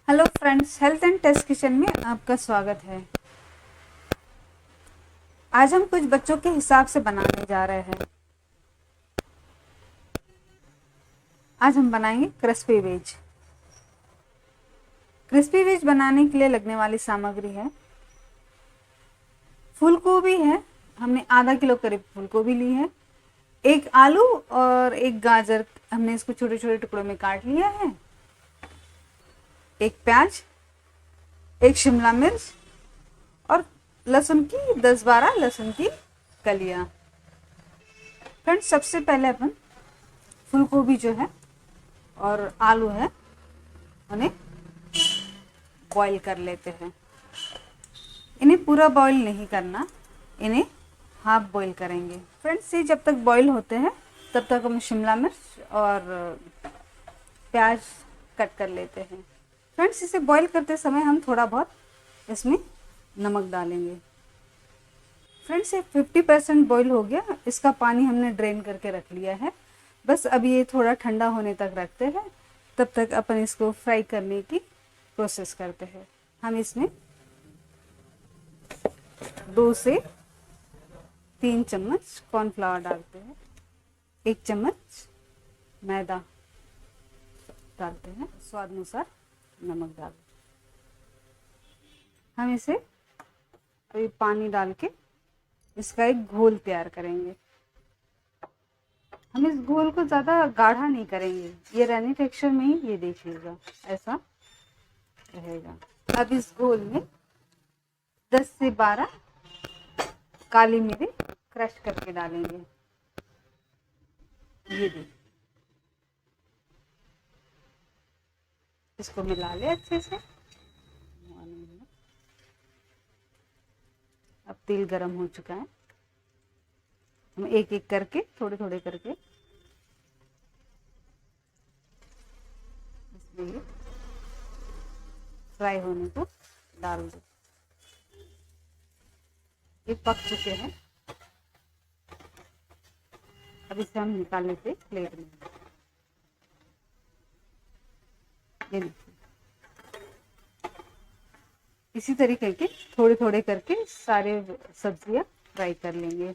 Hello friends, health and taste kitchen में आपका स्वागत है। आज हम कुछ बच्चों के हिसाब से बनाने जा रहे हैं। आज हम बनाएंगे क्रिस्पी वेज। क्रिस्पी वेज बनाने के लिए लगने वाली सामग्री है फूल गोभी है, हमने आधा किलो करीब फूल गोभी ली है। एक आलू और एक गाजर हमने इसको छोटे छोटे टुकड़ों में काट लिया है। एक प्याज, एक शिमला मिर्च और लहसुन की 10-12 लहसुन की कलियां। फ्रेंड्स, सबसे पहले अपन फूल गोभी जो है और आलू है उन्हें बॉईल कर लेते हैं। इन्हें पूरा बॉईल नहीं करना, इन्हें हाफ बॉईल करेंगे। फ्रेंड्स, ये जब तक बॉईल होते हैं तब तक हम शिमला मिर्च और प्याज कट कर लेते हैं। फ्रेंड्स, इसे बॉईल करते समय हम थोड़ा बहुत इसमें नमक डालेंगे। फ्रेंड्स, ये 50% बॉईल हो गया। इसका पानी हमने ड्रेन करके रख लिया है। बस अब ये थोड़ा ठंडा होने तक रखते हैं, तब तक अपन इसको फ्राई करने की प्रोसेस करते हैं। हम इसमें 2 से 3 चम्मच कॉर्नफ्लावर डालते हैं, 1 चम्मच मैदा डालते हैं, स्वाद अनुसार नमक डालते हैं। हम इसे अभी पानी डाल के इसका एक घोल तैयार करेंगे। हम इस घोल को ज़्यादा गाढ़ा नहीं करेंगे, ये रनी टेक्सचर में ही ये देखिएगा ऐसा रहेगा। अब इस घोल में 10 से 12 काली मिर्च क्रश करके डालेंगे। ये देखिए, इसको मिला ले अच्छे से। अब तेल गरम हो चुका है, हम एक एक करके थोड़े थोड़े करके इसमें फ्राई होने को डाल दो। ये पक चुके हैं, अब इसे हम निकाल लेते प्लेट में। ये देखिए, इसी तरीके के थोड़े थोड़े करके सारे सब्जियां फ्राई कर लेंगे।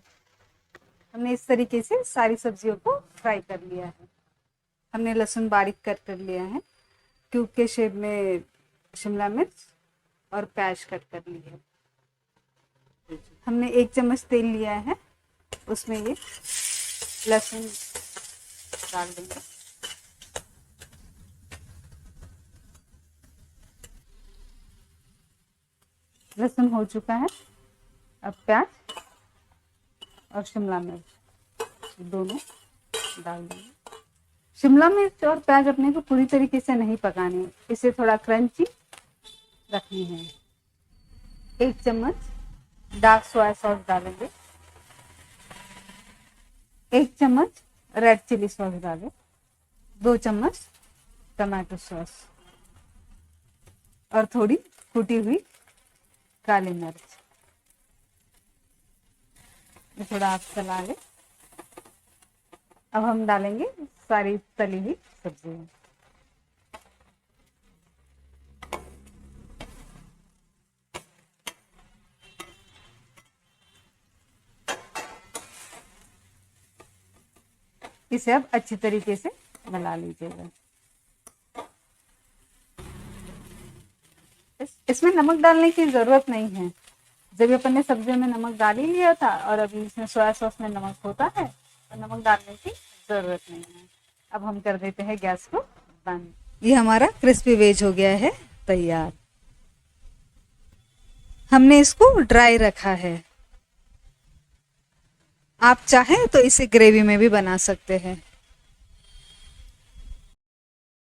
हमने इस तरीके से सारी सब्जियों को फ्राई कर लिया है। हमने लहसुन बारीक कट कर लिया है, क्यूब के शेप में शिमला मिर्च और प्याज कट कर ली है। हमने 1 चम्मच तेल लिया है, उसमें ये लहसुन डाल देंगे। लहसुन हो चुका है, अब प्याज और शिमला मिर्च दोनों डाल देंगे। शिमला मिर्च और प्याज अपने को पूरी तरीके से नहीं पकानी है, इसे थोड़ा क्रंची रखनी है। 1 चम्मच डार्क सोया सॉस डालेंगे, 1 चम्मच रेड चिली सॉस डालें, 2 चम्मच टमाटो सॉस और थोड़ी कुटी हुई काली मिर्च। ये थोड़ा आप चला लें। अब हम डालेंगे सारी तली हुई सब्जियां। इसे अब अच्छी तरीके से मिला लीजिएगा। इसमें नमक डालने की जरूरत नहीं है, जब अपन ने सब्जियों में नमक डाल ही लिया था और अभी इसमें सोया सॉस में नमक होता है तो नमक डालने की जरूरत नहीं है। अब हम कर देते हैं गैस को बंद। ये हमारा क्रिस्पी वेज हो गया है तैयार। हमने इसको ड्राई रखा है। आप चाहें तो इसे ग्रेवी में भी बना सकते हैं।